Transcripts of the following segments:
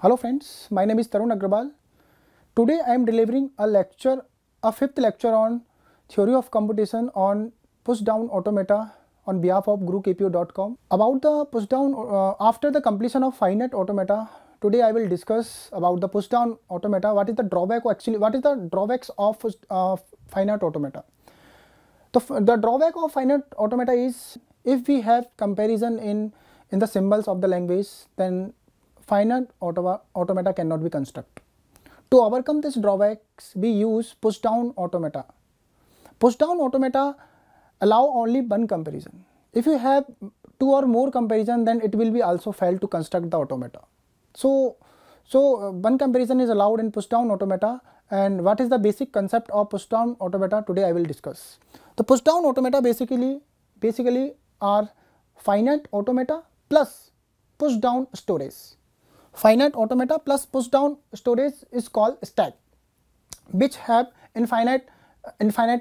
Hello friends, my name is Tarun Agarwal. Today I am delivering a lecture, a fifth lecture on theory of computation on pushdown automata on behalf of GuruKPO.com. About the pushdown, after the completion of finite automata, today I will discuss about the pushdown automata. What is the drawback, or actually what is the drawbacks of finite automata? The drawback of finite automata is if we have comparison in the symbols of the language, then finite automata cannot be constructed. To overcome this drawbacks, we use pushdown automata. Pushdown automata allow only one comparison. If you have two or more comparison, then it will be also fail to construct the automata. So one comparison is allowed in pushdown automata. And what is the basic concept of pushdown automata? Today I will discuss. The pushdown automata basically are finite automata plus pushdown storage. Finite automata plus pushdown storage is called stack, which have infinite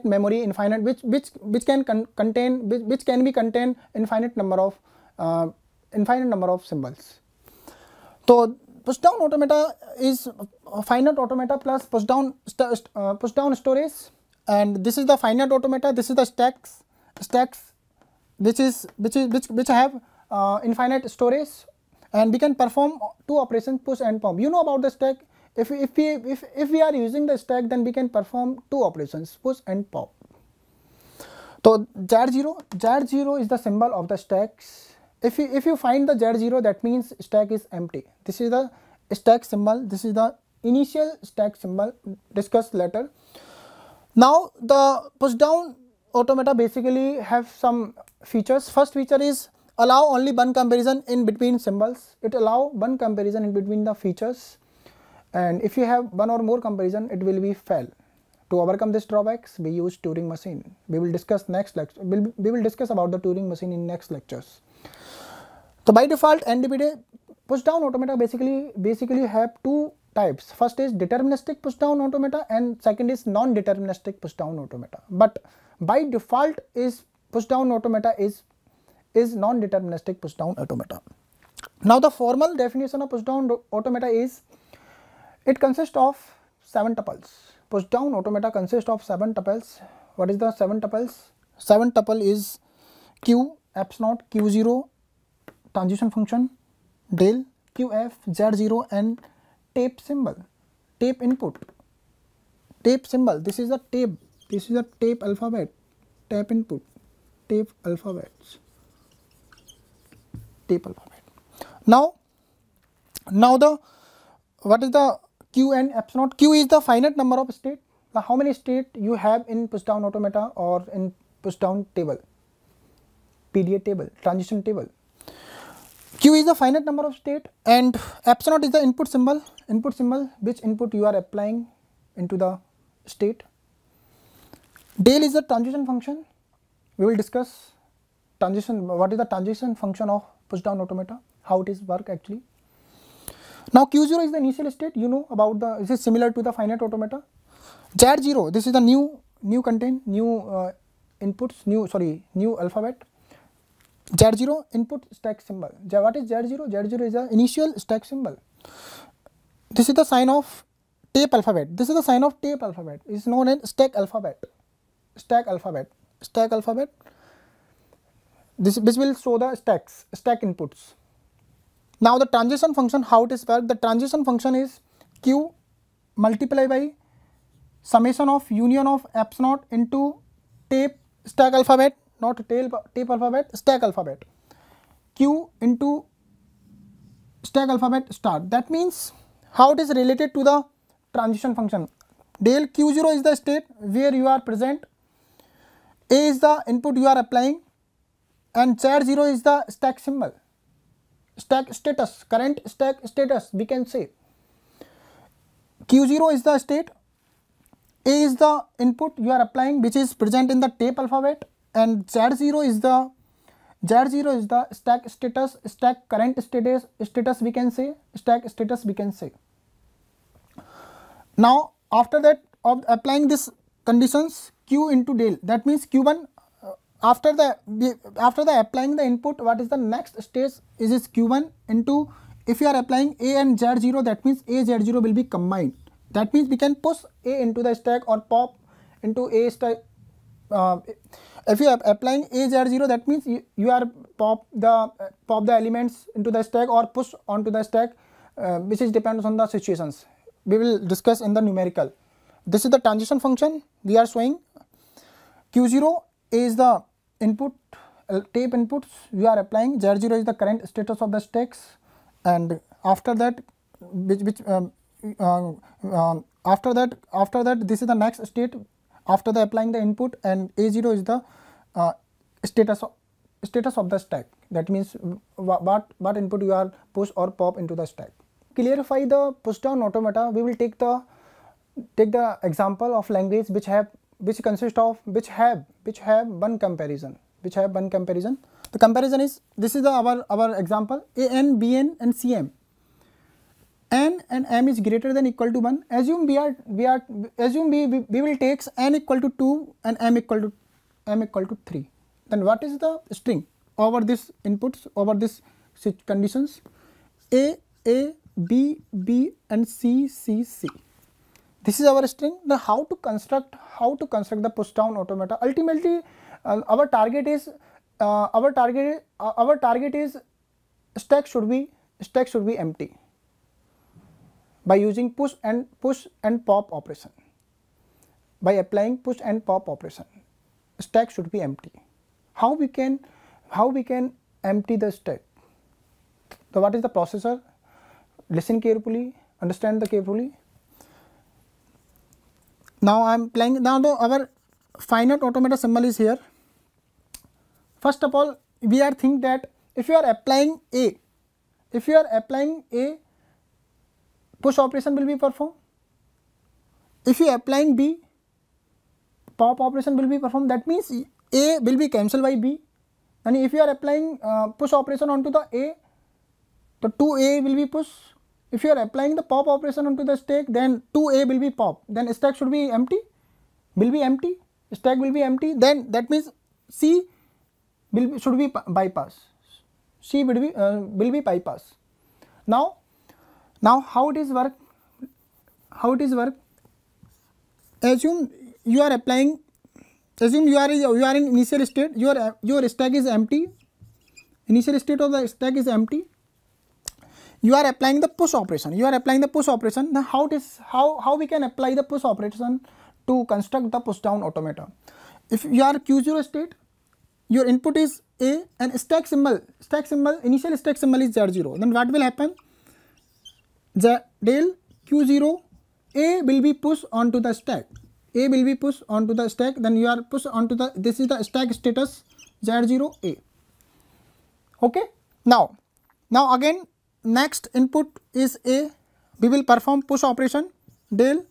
memory, which can be contain infinite number of symbols. So pushdown automata is finite automata plus pushdown storage, and this is the finite automata. This is the stacks which have infinite storage, and we can perform two operations, push and pop. You know about the stack. If we are using the stack, then we can perform two operations, push and pop. So Z0 is the symbol of the stacks. If you find the Z0, that means stack is empty. This is the stack symbol. This is the initial stack symbol discussed later. Now the pushdown automata basically have some features. First feature is allow only one comparison in between symbols. It allow one comparison in between the features, and if you have one or more comparison, it will be fail. To overcome this drawbacks, we use Turing machine. We will discuss next lecture. We will discuss about the Turing machine in next lectures. So by default, NDPD pushdown automata basically have two types. First is deterministic pushdown automata, and second is non-deterministic pushdown automata. But by default, is pushdown automata is non-deterministic pushdown automata. Now the formal definition of pushdown automata is it consists of 7 tuples. Pushdown automata consists of 7 tuples. What is the 7 tuples? 7 tuple is Q, F0, Q0, transition function, del, QF, Z0, and tape symbol, tape input, tape symbol. This is a tape. This is a tape alphabet, tape input, tape alphabets, tape alphabet. Now the what is the Q and F0? Q is the finite number of state. How many state you have in pushdown automata or in pushdown table, PDA table, transition table. Q is the finite number of state, and F0 is the input symbol which input you are applying into the state. Del is the transition function. We will discuss transition. What is the transition function of pushdown automata? How it is work actually. Now Q0 is the initial state. You know about the. This is similar to the finite automata. Z0. This is the new content, new inputs, new alphabet. Z0 input stack symbol. What is Z0? Z0 is the initial stack symbol. This is the sign of tape alphabet. This is the sign of tape alphabet. It is known as stack alphabet. Stack alphabet. This will show the stack inputs. Now the transition function, how it is work? The transition function is Q multiplied by summation of union of F0 into tape stack alphabet. Not tape alphabet, stack alphabet. Q into stack alphabet start. That means how it is related to the transition function. Del Q0 is the state where you are present. A is the input you are applying, and Z0 is the stack symbol. Stack status, current stack status, we can say. Q0 is the state. A is the input you are applying, which is present in the tape alphabet. And Z0 is the stack status, stack current status we can say, stack status we can say. Now after that, of applying this conditions, Q into del, that means Q1 after the applying the input, what is the next stage is Q1 into if you are applying A and Z0, that means A Z0 will be combined. That means we can push A into the stack or pop into A stack. If you are applying A Z0, that means you are pop the elements into the stack or push onto the stack, which is depends on the situations. We will discuss in the numerical. This is the transition function we are showing. Q0 is the input, tape inputs you are applying. Z0 is the current status of the stacks, and after that, after that, this is the next state after the applying the input, and A0 is the status of the stack. That means what input you are push or pop into the stack. Clarify the push down automata. We will take the example of language which have one comparison. The comparison is, this is our example: AN, BN and CM. N and M is greater than equal to 1. Assume we will take N equal to 2 and M equal to 3. Then what is the string over this inputs, over this conditions? A, B, B and C, C, C. This is our string. Now how to construct the push down automata? Ultimately, our target is stack should be empty by using push and pop operation. By applying push and pop operation, stack should be empty. How we can empty the stack? So what is the processor? Listen carefully, understand the carefully. Now I am playing. Now our finite automata symbol is here. First of all, we are think that if you are applying A, push operation will be performed. If you are applying B, pop operation will be performed. That means A will be cancelled by B. And if you are applying push operation onto the A, the 2A will be push. If you are applying the pop operation onto the stack, then 2A will be pop. Then stack should be empty, stack will be empty. Then that means C should be bypass. C will be bypass. Now how it is work? Assume you are applying. Assume you are in initial state. Your stack is empty. Initial state of the stack is empty. You are applying the push operation. Now how we can apply the push operation to construct the push down automata? If you are Q0 state, your input is A and stack symbol, initial stack symbol is Z0. Then what will happen? Del Q0, A will be pushed onto the stack. Then you are pushed onto the, this is the stack status Z0 A. Okay. Now again, next input is A. We will perform push operation. Del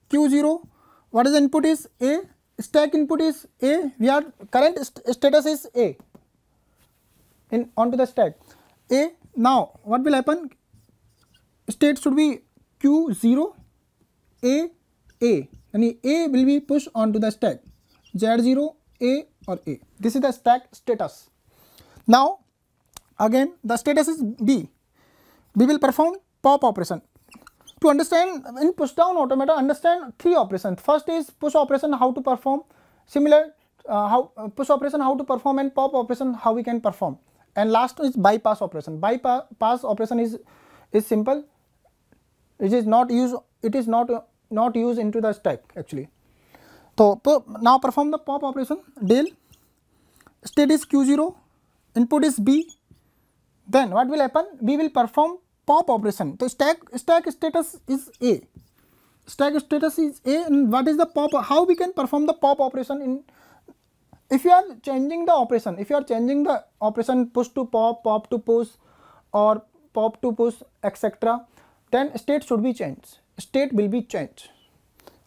Q0. What is the input is A? Stack input is A. We are current status is A onto the stack A. Now what will happen? State should be Q0 A. And A will be pushed onto the stack Z0 A or A. This is the stack status. Now again the status is B. We will perform pop operation. To understand in push down automata, understand three operations. First is push operation, how to perform. Similar push operation how to perform, and pop operation how we can perform. And last is bypass operation. Bypass operation is simple. It is not used into the stack actually. So now perform the pop operation. Del state is Q0, input is B. Then what will happen? We will perform pop operation. So stack status is A. And what is the pop? How we can perform the pop operation in? If you are changing the operation, push to pop, pop to push, or pop to push, etc., then state should be changed. State will be changed.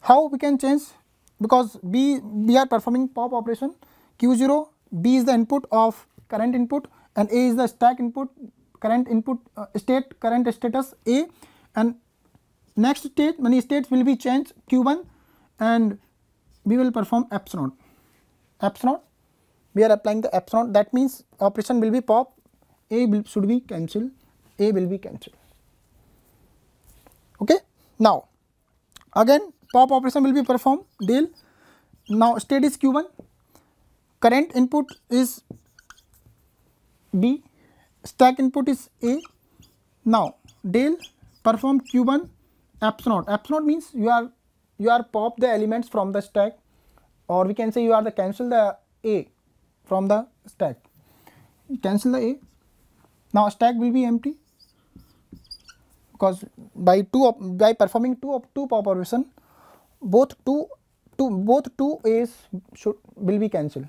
How we can change? Because we are performing pop operation. Q0, B is the input of current input, and A is the stack input. Current input current status A, and next state, many states will be changed Q1, and we will perform epsilon. We are applying the epsilon. That means operation will be pop. A should be cancelled. A will be cancelled. Okay. Now again pop operation will be performed, del. Now state is Q1, current input is B, stack input is A. Now del perform Q1 epsilon. Epsilon means you are pop the elements from the stack, or we can say you are the cancel the A from the stack. Cancel the A. Now stack will be empty, because by performing two pop operation, both two A's will be cancelled.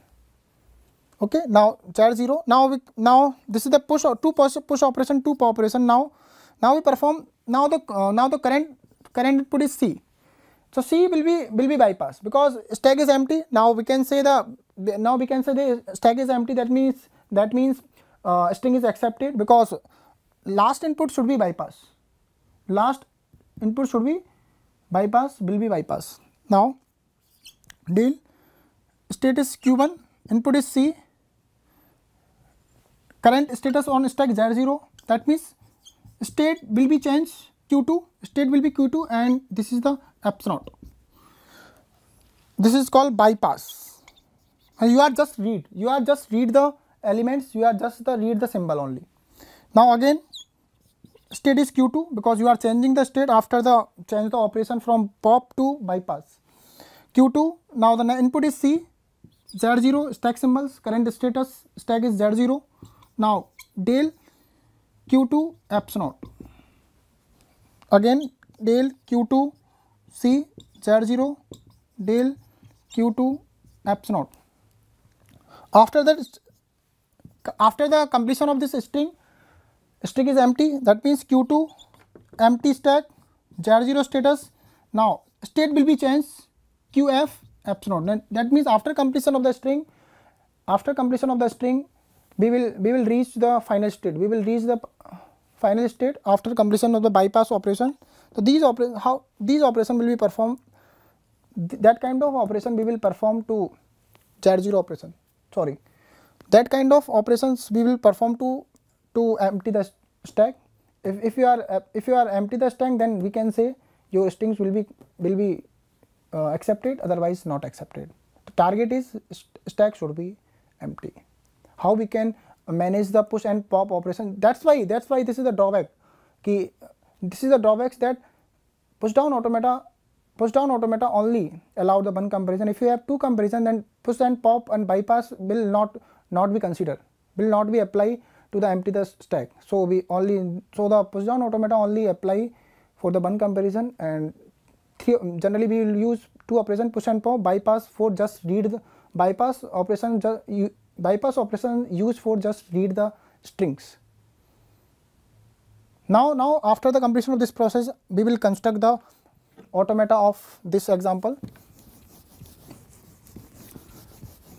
Okay. Now charge 0. Now this is the push operation, two pop operation. Now we perform, now the current input is C. So C will be bypass, because stack is empty. Now we can say the stack is empty. That means string is accepted, because last input should be bypass. Last input should be bypass, will be bypass. Now del state is Q1, input is C, current status on stack Z0. That means state will be changed Q2, state will be Q2, and this is the epsilon. This is called bypass. And you are just read the elements, you are just read the symbol only. Now again state is Q2, because you are changing the state after the change the operation from pop to bypass. Q2, now the input is C, Z0 stack symbols, current status stack is Z0. Now del Q2 epsilon. Again del Q2 C Z0 del Q2 epsilon. After that, after the completion of this string is empty. That means Q2 empty stack Z0 status. Now state will be changed QF epsilon. That means after completion of the string, we will reach the final state. We will reach the final state after completion of the bypass operation. So these operation will be performed. That kind of operation we will perform to Z0 operation. Sorry, that kind of operations we will perform to empty the stack. If you are empty the stack, then we can say your strings will be accepted, otherwise not accepted. The target is stack should be empty. How we can manage the push and pop operation? That's why this is the drawback. This is the drawbacks that pushdown automata only allow the one comparison. If you have two comparison, then push and pop and bypass will not be considered, will not be applied to the empty the stack. So the pushdown automata only apply for the one comparison, and generally we will use two operation, push and pop. Bypass for just read the bypass operation. Bypass operation used for just read the strings. Now after the completion of this process, we will construct the automata of this example.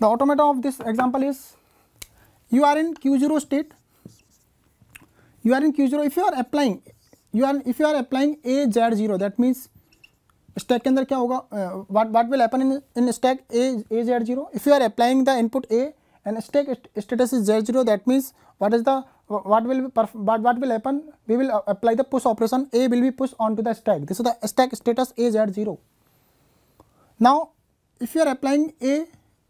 The automata of this example is, you are in Q0 state. You are in Q0. If you are applying A Z0, that means stack के अंदर क्या होगा? What will happen in stack A Z0? If you are applying the input A and stack status is Z0, that means what will happen? We will apply the push operation. A will be pushed onto the stack. This is the stack status A Z0. Now if you are applying A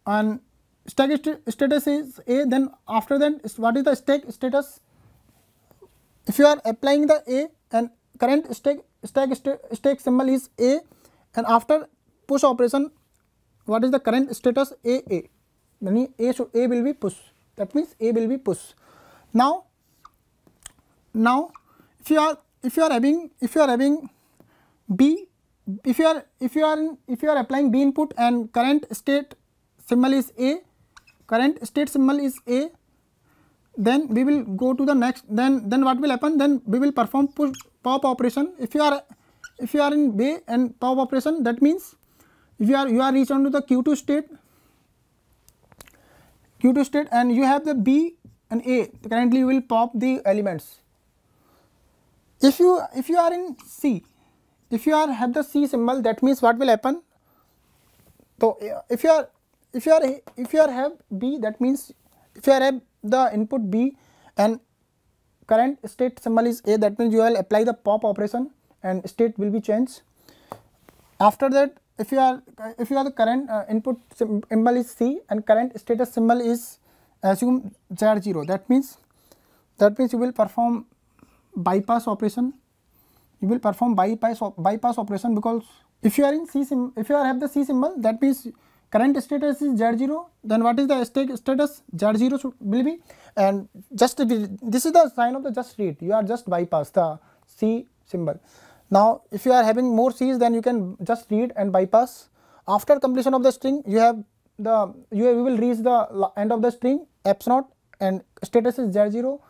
and stack status is A, then after that what is the stack status? If you are applying the A and current stack symbol is A, and after push operation, what is the current status? A. Meaning A will be push. That means A will be push. Now if you are having B, if you are applying B input and current state symbol is A, then we will go to the next. Then what will happen? Then we will perform push pop operation. If you are in B and pop operation, that means if you are reached onto the Q2 state, and you have the B and A, currently you will pop the elements. If you are in C, if you have the C symbol, that means what will happen? So if you have B, that means if you have the input B and current state symbol is A, that means you will apply the pop operation and state will be changed. After that, if you are the current input symbol is C and current status symbol is assume Z0, that means you will perform bypass operation. You will perform bypass operation, because if you are in if you have the C symbol, that means current status is Z0, then what is the status? Z0 will be, and just this is the sign of the just read. You are just bypass the C symbol. Now if you are having more C's, then you can just read and bypass. After completion of the string, you will reach the end of the string epsilon and status is Z0,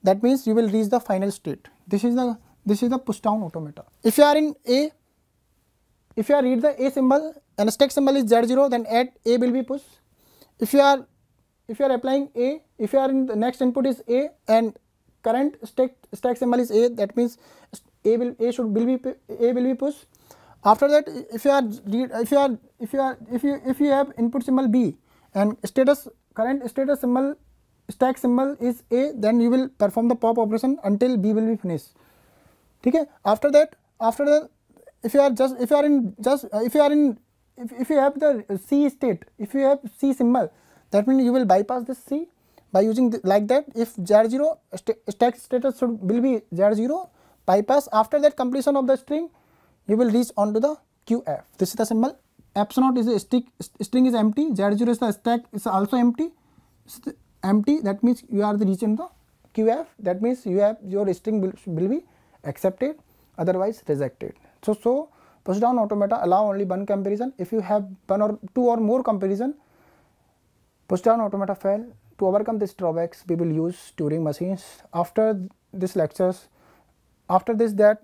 that means you will reach the final state. This is the push down automata. If you are in A, if you are read the A symbol and stack symbol is Z0, then at A will be pushed. If you are applying A, if you are in the next input is A and current stack symbol is A, that means A will be pushed. After that, if you have input symbol B and current status symbol stack symbol is A, then you will perform the pop operation until B will be finished. Okay. After that, if you have the C state, if you have C symbol, that means you will bypass this C by using like that. If Z0 stack status will be Z0, bypass. After that completion of the string, you will reach onto the QF. This is the symbol. Epsilon is a string is empty. Z0 is the stack is also empty. Empty. That means you are reaching the QF. That means your string will be accepted, otherwise rejected. So push down automata allow only one comparison. If you have one or two or more comparison, push down automata fail. To overcome these drawbacks, we will use Turing machines. After this lectures, after the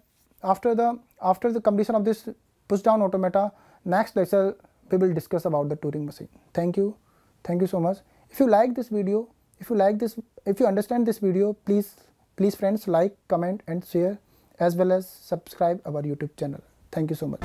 completion of this push down automata, next lecture we will discuss about the Turing machine. Thank you so much. If you like this video, if you understand this video, please friends, like, comment and share, as well as subscribe our YouTube channel. Thank you so much.